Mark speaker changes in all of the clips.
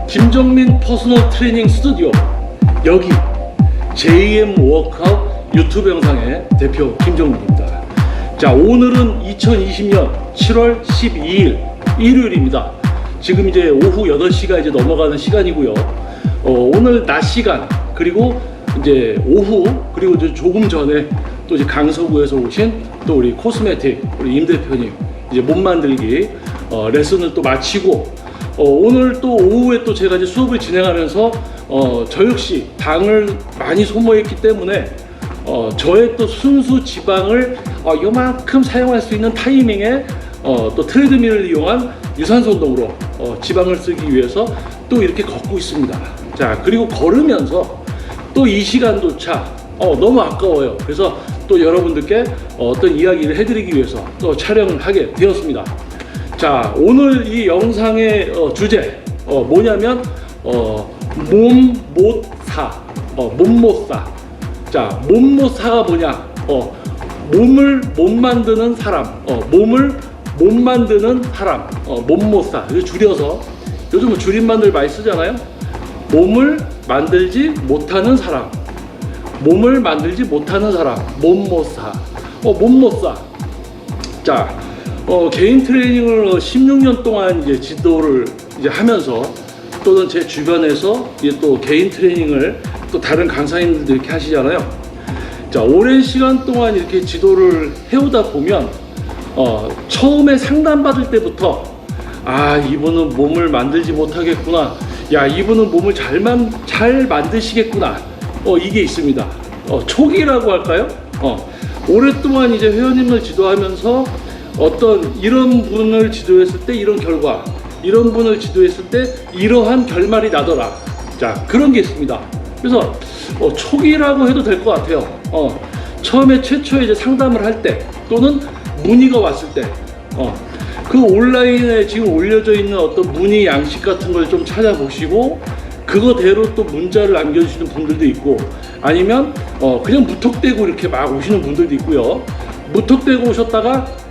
Speaker 1: 김정민 퍼스널 트레이닝 스튜디오, 여기 JM 워크아웃 유튜브 영상의 대표 김정민입니다. 자, 오늘은 2020년 7월 12일 일요일입니다. 지금 이제 오후 8시가 이제 넘어가는 시간이고요. 오늘 낮 시간, 그리고 이제 오후, 그리고 이제 조금 전에 또 이제 강서구에서 오신 또 우리 코스메틱 우리 임 대표님 이제 몸 만들기 레슨을 또 마치고, 오늘 또 오후에 또 제가 이제 수업을 진행하면서 저 역시 당을 많이 소모했기 때문에 저의 또 순수 지방을 요만큼 사용할 수 있는 타이밍에 또 트레드밀을 이용한 유산소 운동으로 지방을 쓰기 위해서 또 이렇게 걷고 있습니다. 자, 그리고 걸으면서 또 이 시간조차 너무 아까워요. 그래서 또 여러분들께 어떤 이야기를 해드리기 위해서 또 촬영을 하게 되었습니다. 자, 오늘 이 영상의 주제 뭐냐면 몸 못 사, 몸 못 사. 자, 몸 못 사가 뭐냐? 몸을 못 만드는 사람, 몸을 못 만드는 사람, 몸 못 사. 줄여서 요즘은 줄임말들 많이 쓰잖아요. 몸을 만들지 못하는 사람, 몸을 만들지 못하는 사람, 몸 못 사. 몸 못 사. 자, 개인 트레이닝을 16년 동안 이제 지도를 이제 하면서, 또는 제 주변에서 이제 또 개인 트레이닝을 또 다른 강사님들도 이렇게 하시잖아요. 자, 오랜 시간 동안 이렇게 지도를 해오다 보면 처음에 상담받을 때부터 이분은 몸을 만들지 못하겠구나, 야, 이분은 몸을 잘 만드시겠구나, 이게 있습니다. 초기라고 할까요? 오랫동안 이제 회원님을 지도하면서 어떤 이런 분을 지도했을 때 이런 결과, 이런 분을 지도했을 때 이러한 결말이 나더라. 자, 그런 게 있습니다. 그래서 초기라고 해도 될 것 같아요. 처음에 최초에 이제 상담을 할 때, 또는 문의가 왔을 때, 그 온라인에 지금 올려져 있는 어떤 문의 양식 같은 걸 좀 찾아보시고 그거대로 또 문자를 남겨주시는 분들도 있고, 아니면 그냥 무턱대고 이렇게 막 오시는 분들도 있고요. 무턱대고 오셨다가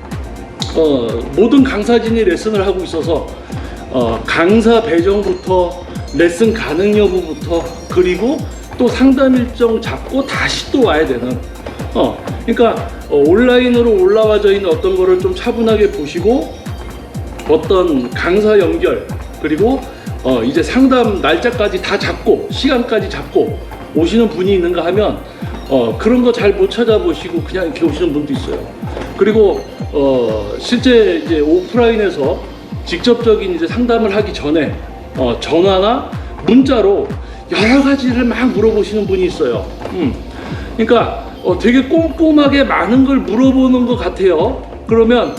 Speaker 1: 모든 강사진이 레슨을 하고 있어서 강사 배정부터 레슨 가능 여부부터, 그리고 또 상담 일정 잡고 다시 또 와야 되는, 그러니까 온라인으로 올라와져 있는 어떤 거를 좀 차분하게 보시고 어떤 강사 연결, 그리고 이제 상담 날짜까지 다 잡고 시간까지 잡고 오시는 분이 있는가 하면 그런 거 잘 못 찾아보시고 그냥 이렇게 오시는 분도 있어요. 그리고 실제 이제 오프라인에서 직접적인 이제 상담을 하기 전에 전화나 문자로 여러 가지를 막 물어보시는 분이 있어요. 그러니까 되게 꼼꼼하게 많은 걸 물어보는 것 같아요. 그러면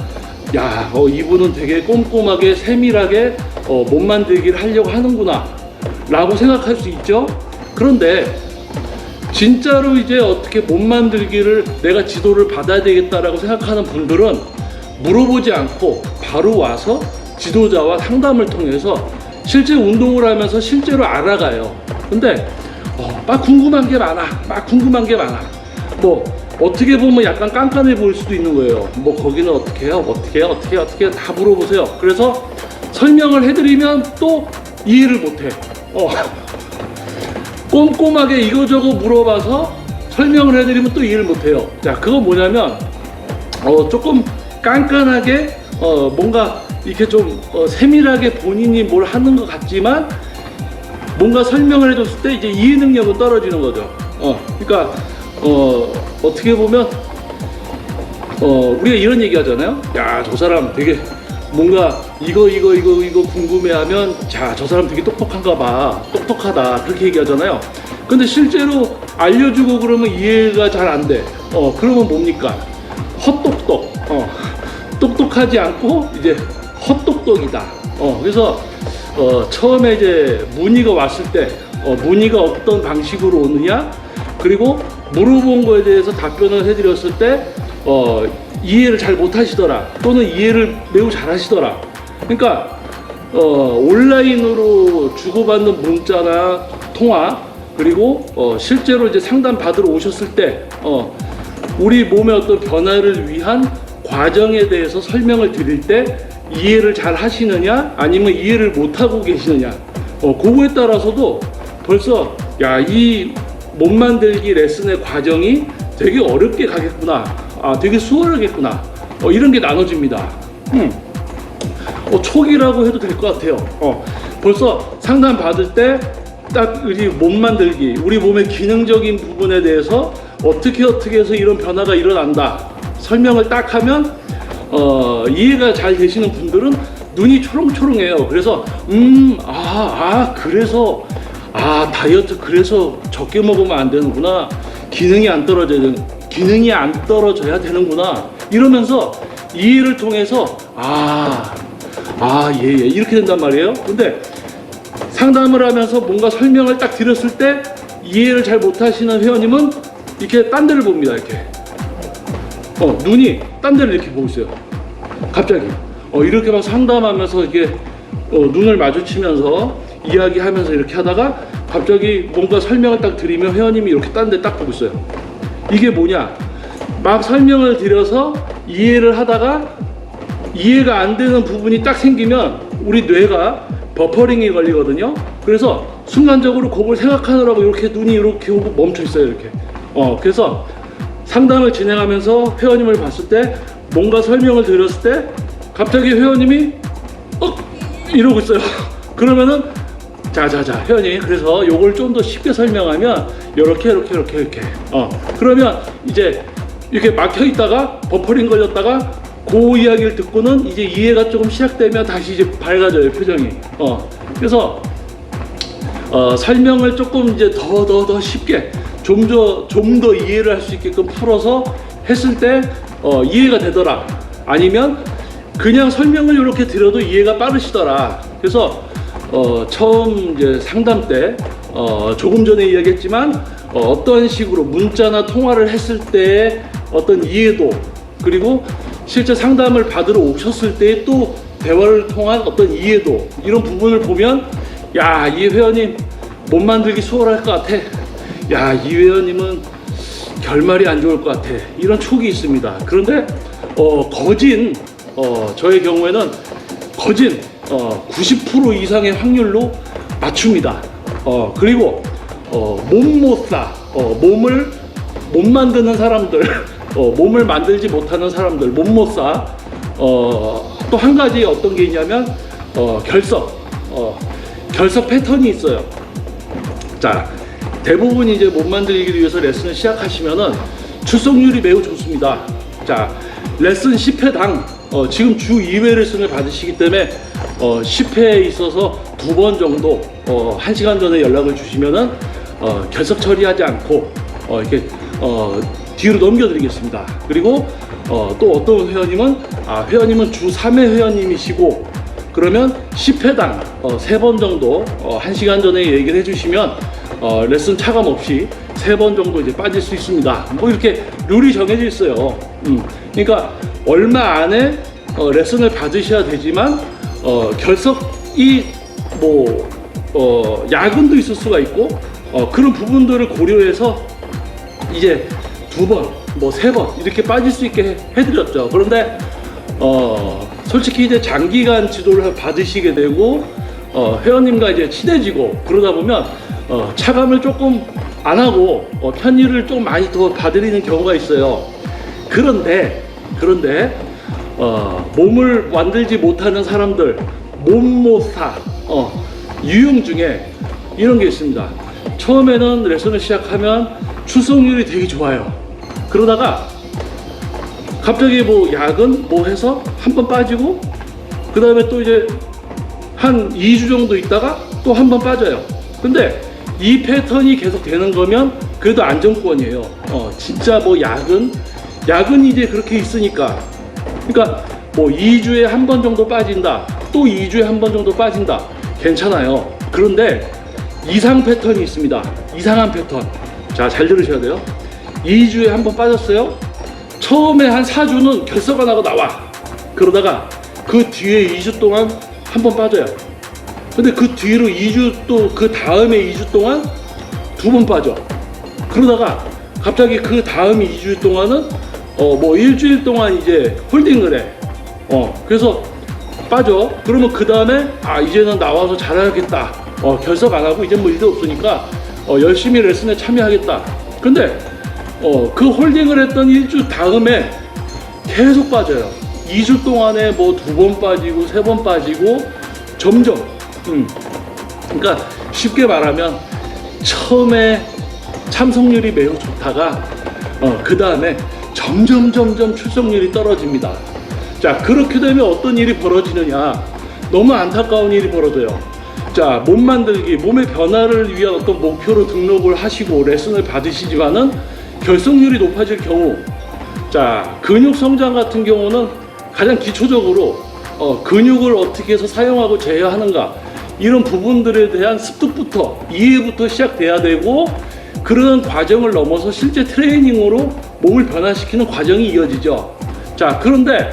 Speaker 1: 야, 이분은 되게 꼼꼼하게 세밀하게 몸 만들기를 하려고 하는구나 라고 생각할 수 있죠. 그런데 진짜로 이제 어떻게 몸 만들기를 내가 지도를 받아야 되겠다라고 생각하는 분들은 물어보지 않고 바로 와서 지도자와 상담을 통해서 실제 운동을 하면서 실제로 알아가요. 근데 막 궁금한 게 많아. 뭐 어떻게 보면 약간 깐깐해 보일 수도 있는 거예요. 뭐 거기는 어떻게 해요? 어떻게 다 물어보세요. 그래서 설명을 해드리면 또 이해를 못해. 꼼꼼하게 이거저거 물어봐서 설명을 해드리면 또 이해를 못해요. 자, 그건 뭐냐면 조금 깐깐하게 뭔가 이렇게 좀 세밀하게 본인이 뭘 하는 것 같지만 뭔가 설명을 해줬을 때 이제 이해 능력은 떨어지는 거죠. 그러니까 어떻게 보면 우리가 이런 얘기 하잖아요. 야, 저 사람 되게 뭔가 이거 궁금해하면, 자, 저 사람 되게 똑똑한가 봐, 똑똑하다, 그렇게 얘기하잖아요. 근데 실제로 알려주고 그러면 이해가 잘 안 돼. 그러면 뭡니까? 헛똑똑. 똑똑하지 않고 이제 헛똑똑이다. 그래서 처음에 이제 문의가 왔을 때 문의가 어떤 방식으로 오느냐, 그리고 물어본 거에 대해서 답변을 해드렸을 때 이해를 잘 못하시더라, 또는 이해를 매우 잘 하시더라. 그러니까 온라인으로 주고받는 문자나 통화, 그리고 실제로 이제 상담 받으러 오셨을 때 우리 몸의 어떤 변화를 위한 과정에 대해서 설명을 드릴 때 이해를 잘 하시느냐, 아니면 이해를 못 하고 계시느냐, 그거에 따라서도 벌써 야, 이 몸 만들기 레슨의 과정이 되게 어렵게 가겠구나, 되게 수월하겠구나, 이런 게 나눠집니다. 초기라고 해도 될 것 같아요. 벌써 상담 받을 때 딱 우리 몸 만들기, 우리 몸의 기능적인 부분에 대해서 어떻게 해서 이런 변화가 일어난다 설명을 딱 하면 이해가 잘 되시는 분들은 눈이 초롱초롱해요. 그래서 그래서 다이어트 그래서 적게 먹으면 안 되는구나, 기능이 안 떨어져야 되는구나, 이러면서 이해를 통해서 예, 이렇게 된단 말이에요. 근데 상담을 하면서 뭔가 설명을 딱 드렸을 때 이해를 잘 못하시는 회원님은 이렇게 딴 데를 봅니다. 이렇게 눈이 딴 데를 이렇게 보고 있어요. 갑자기 이렇게 막 상담하면서 이렇게 눈을 마주치면서 이야기하면서 이렇게 하다가 갑자기 뭔가 설명을 딱 드리면 회원님이 이렇게 딴 데 딱 보고 있어요. 이게 뭐냐, 막 설명을 드려서 이해를 하다가 이해가 안 되는 부분이 딱 생기면 우리 뇌가 버퍼링이 걸리거든요. 그래서 순간적으로 그걸 생각하느라고 이렇게 눈이 이렇게 오고 멈춰 있어요. 이렇게 그래서 상담을 진행하면서 회원님을 봤을 때 뭔가 설명을 드렸을 때 갑자기 회원님이 이러고 있어요. 그러면은 자자자 회원님, 그래서 요걸 좀 더 쉽게 설명하면 이렇게 그러면 이제 이렇게 막혀 있다가 버퍼링 걸렸다가 그 이야기를 듣고는 이제 이해가 조금 시작되면 다시 이제 밝아져요, 표정이. 그래서 설명을 조금 이제 더 쉽게 좀 더 이해를 할 수 있게끔 풀어서 했을 때 이해가 되더라, 아니면 그냥 설명을 이렇게 드려도 이해가 빠르시더라. 그래서 처음 이제 상담 때 조금 전에 이야기했지만 어떤 식으로 문자나 통화를 했을 때의 어떤 이해도, 그리고 실제 상담을 받으러 오셨을 때의 또 대화를 통한 어떤 이해도, 이런 부분을 보면 야, 이 회원님 몸 만들기 수월할 것 같아, 야, 이 회원님은 결말이 안 좋을 것 같아, 이런 촉이 있습니다. 그런데 저의 경우에는 거진 90% 이상의 확률로 맞춥니다. 그리고 몸못사, 몸을 못 만드는 사람들, 몸을 만들지 못하는 사람들, 몸못사, 또 한 가지 어떤 게 있냐면 결석 패턴이 있어요. 자, 대부분 이제 몸 만들기를 위해서 레슨을 시작하시면은 출석률이 매우 좋습니다. 자, 레슨 10회당 지금 주 2회 레슨을 받으시기 때문에 10회에 있어서 2번 정도 1시간 전에 연락을 주시면은 결석 처리하지 않고 이렇게 뒤로 넘겨드리겠습니다. 그리고 또 어떤 회원님은 회원님은 주 3회 회원님이시고 그러면 10회당 3번 정도 1시간 전에 얘기를 해주시면 레슨 차감 없이 3번 정도 이제 빠질 수 있습니다. 뭐 이렇게 룰이 정해져 있어요. 그러니까 얼마 안에 레슨을 받으셔야 되지만 결석이 뭐 야근도 있을 수가 있고 그런 부분들을 고려해서 이제 2번, 뭐 3번 이렇게 빠질 수 있게 해드렸죠. 그런데 솔직히 이제 장기간 지도를 받으시게 되고 회원님과 이제 친해지고 그러다 보면 차감을 조금 안 하고 편의를 좀 많이 더 봐드리는 경우가 있어요. 그런데 몸을 만들지 못하는 사람들, 몸모사 유형 중에 이런 게 있습니다. 처음에는 레슨을 시작하면 출석률이 되게 좋아요. 그러다가 갑자기 뭐 야근 뭐 해서 한 번 빠지고 그 다음에 또 이제 한 2주 정도 있다가 또 한 번 빠져요. 근데 이 패턴이 계속 되는 거면 그래도 안정권이에요. 진짜 뭐 야근이 이제 그렇게 있으니까, 그러니까 뭐 2주에 한 번 정도 빠진다, 또 2주에 한 번 정도 빠진다, 괜찮아요. 그런데 이상 패턴이 있습니다. 이상한 패턴. 자, 잘 들으셔야 돼요. 2주에 한 번 빠졌어요. 처음에 한 4주는 결석 안 하고 나와. 그러다가 그 뒤에 2주 동안 한 번 빠져요. 근데 그 뒤로 2주, 또 그 다음에 2주 동안 2번 빠져. 그러다가 갑자기 그 다음 2주 동안은 뭐 일주일 동안 이제 홀딩을 해. 그래서 빠져. 그러면 그 다음에 이제는 나와서 잘해야겠다. 결석 안 하고 이제 뭐 일도 없으니까 열심히 레슨에 참여하겠다. 근데 그 홀딩을 했던 1주 다음에 계속 빠져요. 2주 동안에 뭐 2번 빠지고 3번 빠지고 점점 그러니까 쉽게 말하면 처음에 참석률이 매우 좋다가 그 다음에 점점 출석률이 떨어집니다. 자, 그렇게 되면 어떤 일이 벌어지느냐, 너무 안타까운 일이 벌어져요. 자, 몸 만들기, 몸의 변화를 위한 어떤 목표로 등록을 하시고 레슨을 받으시지만은 결석률이 높아질 경우, 자, 근육 성장 같은 경우는 가장 기초적으로 근육을 어떻게 해서 사용하고 제어하는가, 이런 부분들에 대한 습득부터, 이해부터 시작돼야 되고, 그런 과정을 넘어서 실제 트레이닝으로 몸을 변화시키는 과정이 이어지죠. 자, 그런데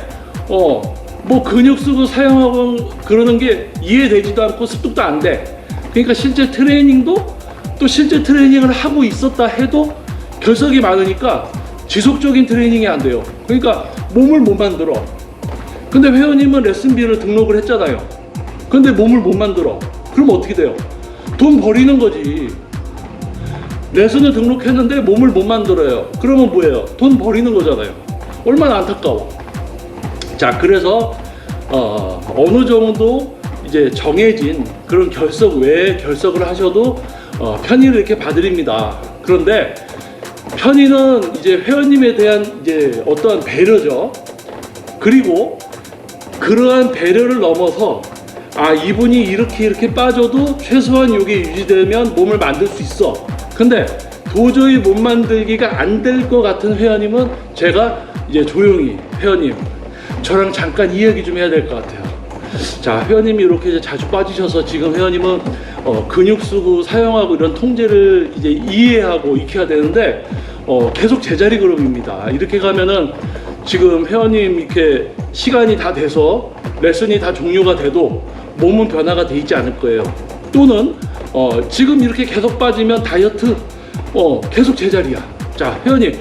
Speaker 1: 뭐 근육 쓰고 사용하고 그러는 게 이해되지도 않고 습득도 안 돼. 그러니까 실제 트레이닝도 또 실제 트레이닝을 하고 있었다 해도 결석이 많으니까 지속적인 트레이닝이 안 돼요. 그러니까 몸을 못 만들어. 근데 회원님은 레슨비를 등록을 했잖아요. 근데 몸을 못 만들어. 그럼 어떻게 돼요? 돈 버리는 거지. 레슨을 등록했는데 몸을 못 만들어요. 그러면 뭐예요? 돈 버리는 거잖아요. 얼마나 안타까워. 자, 그래서 어느 정도 이제 정해진 그런 결석 외에 결석을 하셔도 편의를 이렇게 봐드립니다. 그런데 편의는 이제 회원님에 대한 이제 어떠한 배려죠. 그리고 그러한 배려를 넘어서 이분이 이렇게 빠져도 최소한 이게 유지되면 몸을 만들 수 있어. 근데 도저히 몸 만들기가 안 될 것 같은 회원님은 제가 이제 조용히 회원님 저랑 잠깐 이야기 좀 해야 될 것 같아요. 자, 회원님이 이렇게 이제 자주 빠지셔서 지금 회원님은 근육 쓰고 사용하고 이런 통제를 이제 이해하고 익혀야 되는데 계속 제자리 걸음입니다. 이렇게 가면은 지금 회원님 이렇게 시간이 다 돼서 레슨이 다 종료가 돼도 몸은 변화가 돼 있지 않을 거예요. 또는 지금 이렇게 계속 빠지면 다이어트 계속 제자리야. 자, 회원님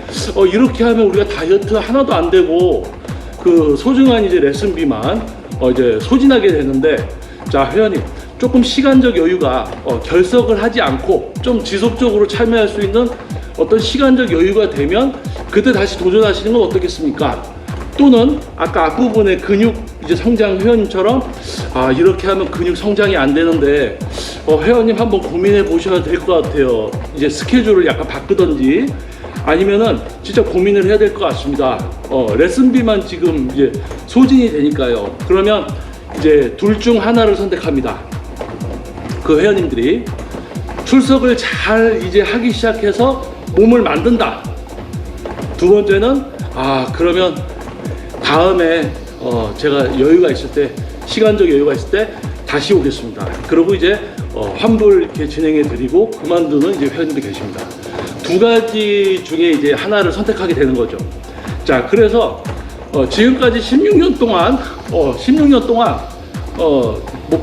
Speaker 1: 이렇게 하면 우리가 다이어트 하나도 안 되고 그 소중한 이제 레슨비만 이제 소진하게 되는데, 자, 회원님 조금 시간적 여유가 결석을 하지 않고 좀 지속적으로 참여할 수 있는 어떤 시간적 여유가 되면 그때 다시 도전하시는 건 어떻겠습니까? 또는 아까 앞부분에 근육 이제 성장 회원님처럼 이렇게 하면 근육 성장이 안 되는데 회원님 한번 고민해 보셔야 될 것 같아요. 이제 스케줄을 약간 바꾸던지 아니면은 진짜 고민을 해야 될 것 같습니다. 레슨비만 지금 이제 소진이 되니까요. 그러면 이제 둘 중 하나를 선택합니다. 그 회원님들이 출석을 잘 이제 하기 시작해서 몸을 만든다. 두 번째는 그러면 다음에 제가 여유가 있을 때, 시간적 여유가 있을 때 다시 오겠습니다. 그리고 이제 환불 이렇게 진행해 드리고 그만두는 이제 회원님도 계십니다. 두 가지 중에 이제 하나를 선택하게 되는 거죠. 자, 그래서 지금까지 16년 동안 뭐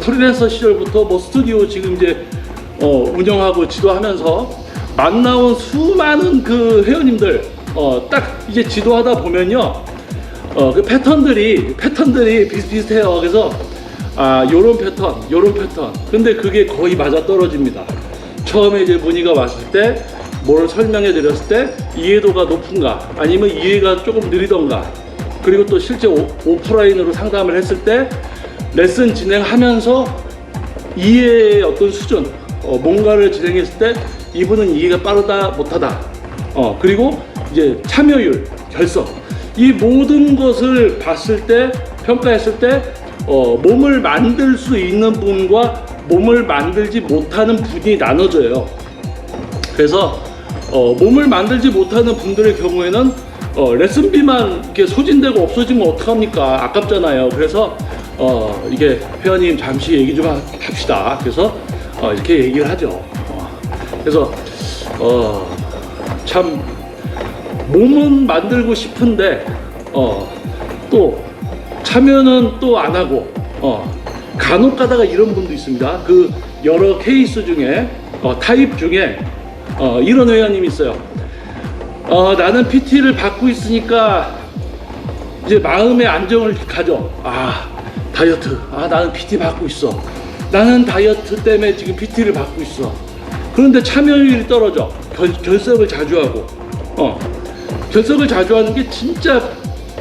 Speaker 1: 프리랜서 시절부터 뭐 스튜디오 지금 이제 운영하고 지도하면서 만나온 수많은 그 회원님들 딱 이제 지도하다 보면요, 그 패턴들이 비슷비슷해요. 그래서 요런 패턴. 근데 그게 거의 맞아 떨어집니다. 처음에 이제 문의가 왔을 때 뭘 설명해 드렸을 때 이해도가 높은가, 아니면 이해가 조금 느리던가, 그리고 또 실제 오프라인으로 상담을 했을 때 레슨 진행하면서 이해의 어떤 수준, 뭔가를 진행했을 때 이분은 이해가 빠르다 못하다, 그리고 이제 참여율, 결석, 이 모든 것을 봤을 때, 평가했을 때 몸을 만들 수 있는 분과 몸을 만들지 못하는 분이 나눠져요. 그래서 몸을 만들지 못하는 분들의 경우에는 레슨비만 이렇게 소진되고 없어지면 어떡합니까? 아깝잖아요. 그래서 이게 회원님 잠시 얘기 좀 합시다. 그래서 이렇게 얘기를 하죠. 그래서 참 몸은 만들고 싶은데 또 참여는 또 안 하고 간혹 가다가 이런 분도 있습니다. 그 여러 케이스 중에 타입 중에 이런 회원님이 있어요. 나는 PT를 받고 있으니까 이제 마음의 안정을 가져. 다이어트. 나는 PT 받고 있어. 나는 다이어트 때문에 지금 PT를 받고 있어. 그런데 참여율이 떨어져. 결석을 자주 하고. 결석을 자주 하는 게 진짜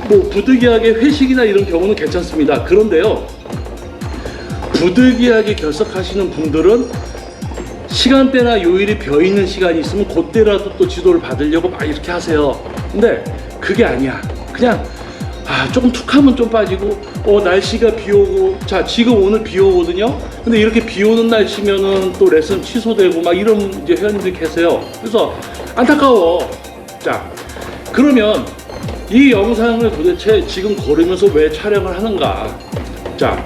Speaker 1: 뭐 부득이하게 회식이나 이런 경우는 괜찮습니다. 그런데요, 부득이하게 결석하시는 분들은 시간대나 요일이 비어있는 시간이 있으면 그때라도 또 지도를 받으려고 막 이렇게 하세요. 근데 그게 아니야. 그냥 조금 툭하면 좀 빠지고 날씨가 비 오고, 자 지금 오늘 비 오거든요. 근데 이렇게 비 오는 날씨면은 또 레슨 취소되고 막 이런 이제 회원님들이 계세요. 그래서 안타까워. 자, 그러면 이 영상을 도대체 지금 걸으면서 왜 촬영을 하는가? 자,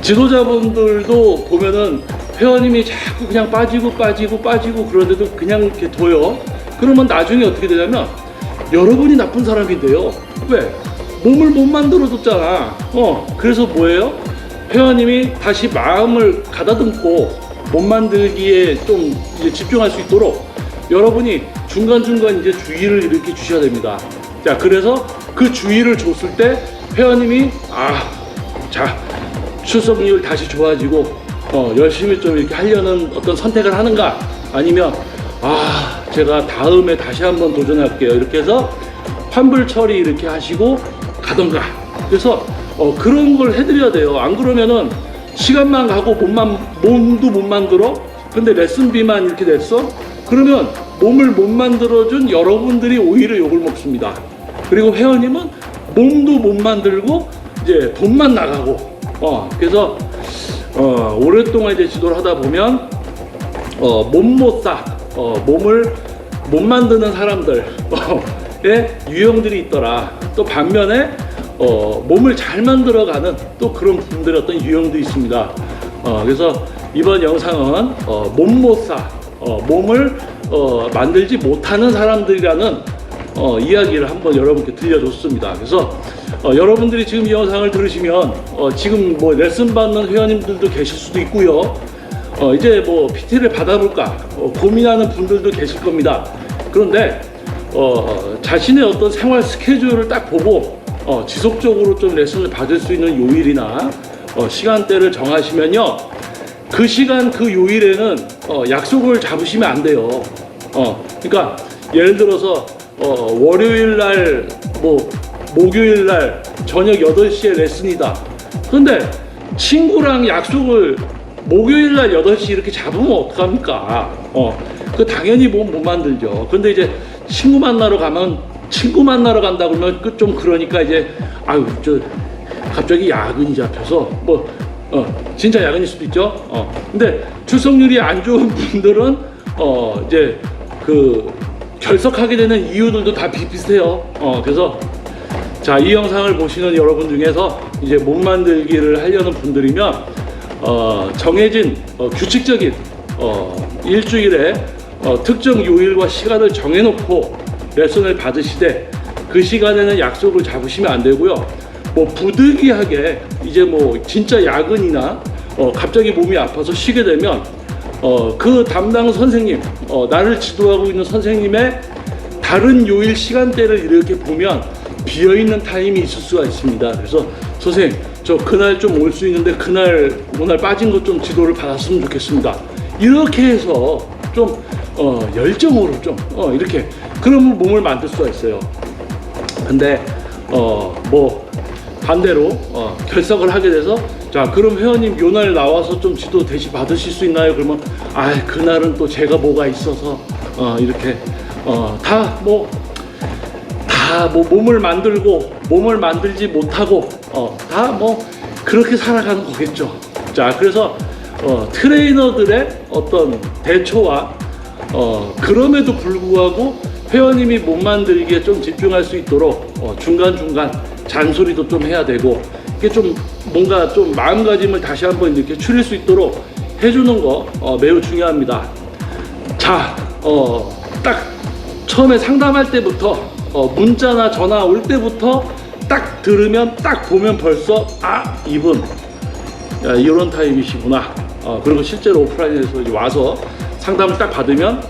Speaker 1: 지도자분들도 보면은 회원님이 자꾸 그냥 빠지고 그런데도 그냥 이렇게 둬요. 그러면 나중에 어떻게 되냐면 여러분이 나쁜 사람인데요. 왜? 몸을 못 만들어줬잖아. 그래서 뭐예요? 회원님이 다시 마음을 가다듬고 몸 만들기에 좀 이제 집중할 수 있도록 여러분이 중간중간 이제 주의를 이렇게 주셔야 됩니다. 자, 그래서 그 주의를 줬을 때 회원님이 자, 출석률 다시 좋아지고 열심히 좀 이렇게 하려는 어떤 선택을 하는가, 아니면 제가 다음에 다시 한번 도전할게요, 이렇게 해서 환불 처리 이렇게 하시고 가던가. 그래서 그런 걸 해드려야 돼요. 안 그러면은 시간만 가고 몸도 못 만들어. 근데 레슨비만 이렇게 냈어? 그러면 몸을 못 만들어준 여러분들이 오히려 욕을 먹습니다. 그리고 회원님은 몸도 못 만들고 이제 돈만 나가고. 그래서 오랫동안 이제 지도를 하다 보면 몸 못 사, 몸을 못 만드는 사람들의 유형들이 있더라. 또 반면에 몸을 잘 만들어가는 또 그런 분들의 어떤 유형도 있습니다. 그래서 이번 영상은 몸 못 사, 몸을 만들지 못하는 사람들이라는 이야기를 한번 여러분께 들려줬습니다. 그래서 여러분들이 지금 이 영상을 들으시면 지금 뭐 레슨 받는 회원님들도 계실 수도 있고요. 이제 뭐 PT를 받아볼까 고민하는 분들도 계실 겁니다. 그런데 자신의 어떤 생활 스케줄을 딱 보고 지속적으로 좀 레슨을 받을 수 있는 요일이나 시간대를 정하시면요, 그 시간 그 요일에는 약속을 잡으시면 안 돼요. 그러니까 예를 들어서 월요일 날 목요일 날 저녁 8시에 레슨이다. 근데 친구랑 약속을 목요일 날 8시 이렇게 잡으면 어떡합니까? 그 당연히 못 만들죠. 근데 이제 친구 만나러 간다 그러면 좀 그러니까 이제 갑자기 야근이 잡혀서 진짜 야근일 수도 있죠. 근데 출석률이 안 좋은 분들은 이제 그 결석하게 되는 이유들도 다 비슷해요. 그래서 자, 이 영상을 보시는 여러분 중에서 이제 몸 만들기를 하려는 분들이면 정해진 규칙적인 일주일에 특정 요일과 시간을 정해놓고 레슨을 받으시되 그 시간에는 약속을 잡으시면 안 되고요. 뭐 부득이하게 이제 뭐 진짜 야근이나 갑자기 몸이 아파서 쉬게 되면 그 담당 선생님, 나를 지도하고 있는 선생님의 다른 요일 시간대를 이렇게 보면 비어있는 타임이 있을 수가 있습니다. 그래서 선생님, 저 그날 좀 올 수 있는데 오늘 빠진 것 좀 지도를 받았으면 좋겠습니다. 이렇게 해서 좀 열정으로 좀 이렇게 그러면 몸을 만들 수가 있어요. 근데 뭐 반대로 결석을 하게 돼서 자, 그럼 회원님 요날 나와서 좀 지도 대신 받으실 수 있나요? 그러면 그날은 또 제가 뭐가 있어서 이렇게 다 몸을 만들지 못하고 다 뭐 그렇게 살아가는 거겠죠. 자, 그래서 트레이너들의 어떤 대처와 그럼에도 불구하고 회원님이 몸 만들기에 좀 집중할 수 있도록 중간중간 잔소리도 좀 해야 되고, 이게 좀 뭔가 좀 마음가짐을 다시 한번 이렇게 추릴 수 있도록 해주는 거 매우 중요합니다. 자, 딱 처음에 상담할 때부터 문자나 전화 올 때부터 딱 들으면 딱 보면 벌써 이분 이런 타입이시구나. 그리고 실제로 오프라인에서 이제 와서 상담을 딱 받으면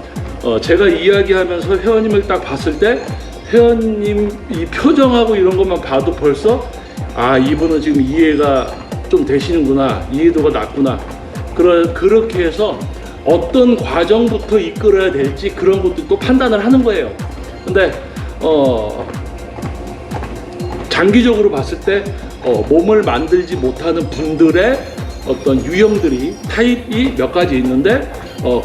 Speaker 1: 제가 이야기하면서 회원님을 딱 봤을 때 회원님 이 표정하고 이런 것만 봐도 벌써 이분은 지금 이해가 좀 되시는구나, 이해도가 낮구나. 그렇게 해서 어떤 과정부터 이끌어야 될지 그런 것도 판단을 하는 거예요. 근데 장기적으로 봤을 때 몸을 만들지 못하는 분들의 어떤 유형들이 타입이 몇 가지 있는데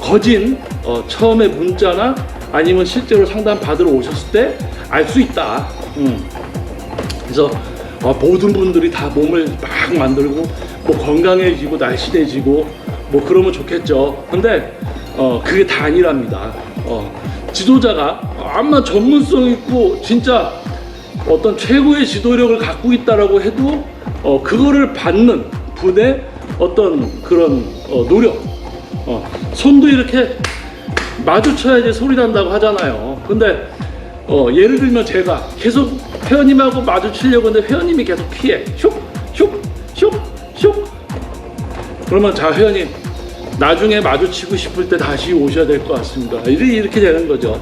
Speaker 1: 거진 처음에 문자나 아니면 실제로 상담 받으러 오셨을 때 알 수 있다. 그래서 모든 분들이 다 몸을 막 만들고 뭐 건강해지고 날씬해지고 뭐 그러면 좋겠죠. 근데 그게 다 아니랍니다. 지도자가 아마 전문성 있고 진짜 어떤 최고의 지도력을 갖고 있다라고 해도 그거를 받는 분의 어떤 그런 노력, 손도 이렇게 마주쳐야지 소리 난다고 하잖아요. 근데 예를 들면 제가 계속 회원님하고 마주치려고 하는데 회원님이 계속 피해, 슉 그러면 자 회원님 나중에 마주치고 싶을 때 다시 오셔야 될 것 같습니다. 이렇게 되는 거죠.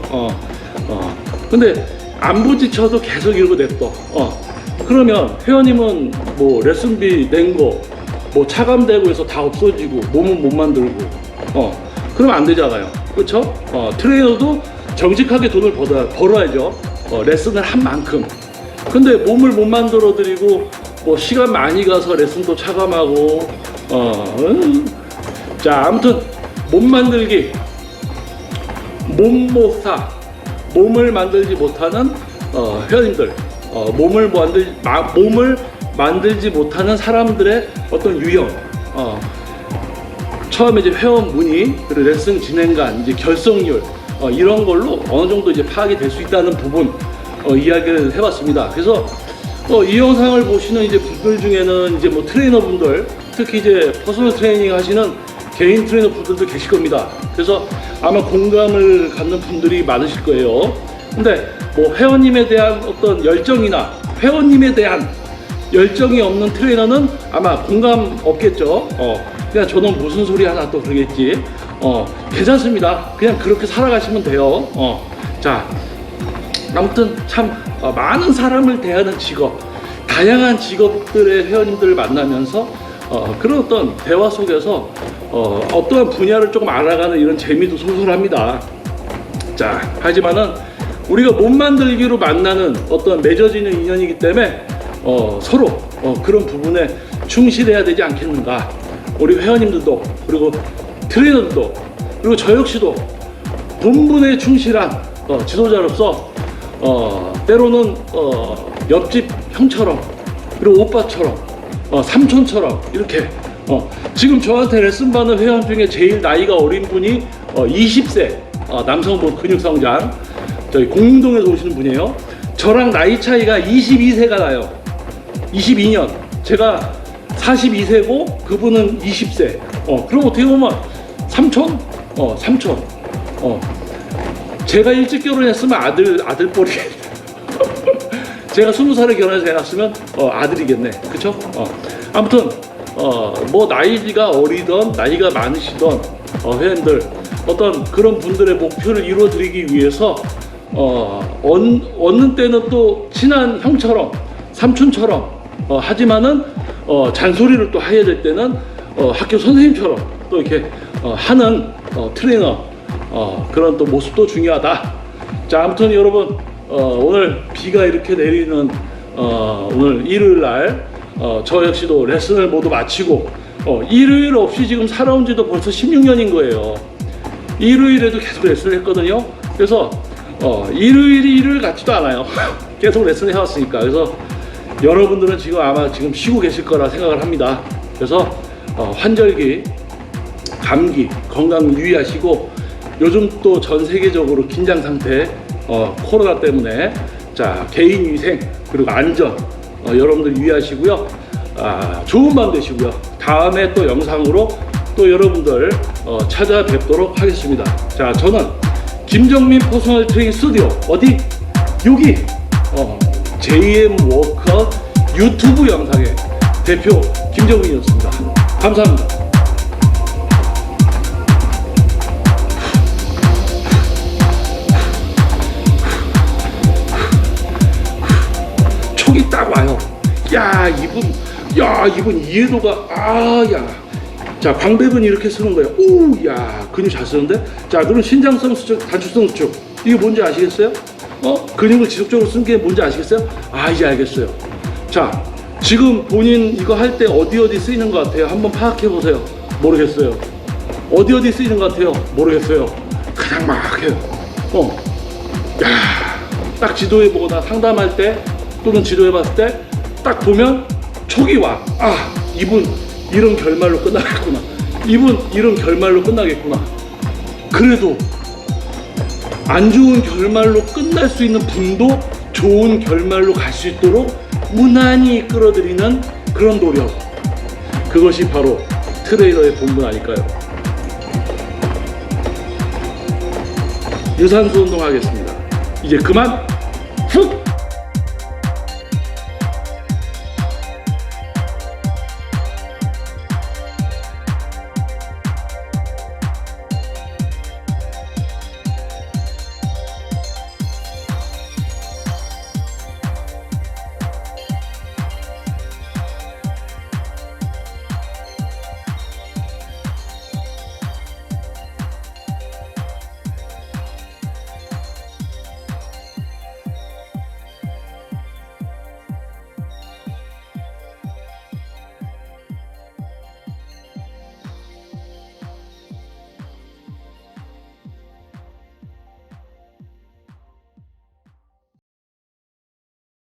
Speaker 1: 근데 안 부딪혀도 계속 이러고 냅둬. 그러면 회원님은 뭐 레슨비 낸 거 뭐 차감되고 해서 다 없어지고 몸은 못 만들고 그러면 안 되잖아요. 그렇죠? 트레이너도 정직하게 돈을 벌어야죠. 레슨을 한 만큼. 근데 몸을 못 만들어 드리고 뭐 시간 많이 가서 레슨도 차감하고 자 아무튼 몸 만들기, 몸 못 사, 몸을 만들지 못하는 회원님들, 몸을 만들지 못하는 사람들의 어떤 유형, 처음에 이제 회원 문의, 그리고 레슨 진행간, 이제 결석률 이런 걸로 어느 정도 이제 파악이 될 수 있다는 부분 이야기를 해봤습니다. 그래서 이 영상을 보시는 이제 분들 중에는 이제 뭐 트레이너 분들, 특히 이제 퍼스널 트레이닝 하시는 개인 트레이너 분들도 계실 겁니다. 그래서 아마 공감을 갖는 분들이 많으실 거예요. 근데 뭐 회원님에 대한 어떤 열정이나 회원님에 대한 열정이 없는 트레이너는 아마 공감 없겠죠. 그냥 저는 무슨 소리 하나 또 그러겠지. 괜찮습니다. 그냥 그렇게 살아가시면 돼요. 자, 아무튼 참 많은 사람을 대하는 직업, 다양한 직업들의 회원님들을 만나면서 그런 어떤 대화 속에서 어떠한 분야를 조금 알아가는 이런 재미도 솔솔합니다. 자, 하지만은 우리가 몸 만들기로 만나는 어떤 맺어지는 인연이기 때문에 서로 그런 부분에 충실해야 되지 않겠는가. 우리 회원님들도 그리고 트레이너들도 그리고 저 역시도 본분에 충실한 지도자로서 때로는 옆집 형처럼 그리고 오빠처럼 삼촌처럼 이렇게 지금 저한테 레슨 받는 회원 중에 제일 나이가 어린 분이 20세 남성분 근육성장 저희 공동에서 오시는 분이에요. 저랑 나이 차이가 22세가 나요. 22년. 제가 42세고 그분은 20세. 그럼 어떻게 보면 삼촌? 삼촌. 제가 일찍 결혼했으면 아들뻘이. 제가 20살에 결혼해서 애 낳았으면 아들이겠네. 그쵸? 아무튼 뭐 나이가 어리던 나이가 많으시던 회원들 어떤 그런 분들의 목표를 이루어 드리기 위해서 얻는 때는 또 친한 형처럼 삼촌처럼 하지만은 잔소리를 또 해야 될 때는 학교 선생님처럼 또 이렇게 하는 트레이너 그런 또 모습도 중요하다. 자 아무튼 여러분 오늘 비가 이렇게 내리는 오늘 일요일 날 저 역시도 레슨을 모두 마치고 일요일 없이 지금 살아온 지도 벌써 16년인 거예요. 일요일에도 계속 레슨을 했거든요. 그래서 일요일이 일요일 같지도 않아요. 계속 레슨을 해왔으니까. 그래서 여러분들은 지금 아마 지금 쉬고 계실 거라 생각을 합니다. 그래서 환절기, 감기, 건강 유의하시고 요즘 또 전 세계적으로 긴장 상태 코로나 때문에 자 개인 위생 그리고 안전 여러분들 유의하시고요. 좋은 밤 되시고요. 다음에 또 영상으로 또 여러분들 찾아뵙도록 하겠습니다. 자 저는 김정민 퍼스널 트레이닝 스튜디오 어디? 여기 JM 워크아웃 유튜브 영상의 대표 김정민이었습니다. 감사합니다. 촉이 딱 와요. 야 이분 이해도가 야. 자, 광배근 이렇게 쓰는 거예요. 오, 야, 근육 잘 쓰는데? 자, 그럼 신장성 수축, 단축성 수축. 이게 뭔지 아시겠어요? 근육을 지속적으로 쓰는 게 뭔지 아시겠어요? 아, 이제 알겠어요. 자, 지금 본인 이거 할 때 어디 쓰이는 것 같아요? 한번 파악해 보세요. 모르겠어요. 어디 쓰이는 것 같아요? 모르겠어요. 그냥 막 해요. 야, 딱 지도해 보거나 상담할 때 또는 지도해 봤을 때 딱 보면 촉이 와. 아, 이분 이런 결말로 끝나겠구나. 이분 이런 결말로 끝나겠구나. 그래도 안 좋은 결말로 끝날 수 있는 분도 좋은 결말로 갈 수 있도록 무난히 끌어들이는 그런 노력. 그것이 바로 트레이너의 본분 아닐까요? 유산소 운동 하겠습니다. 이제 그만 훅!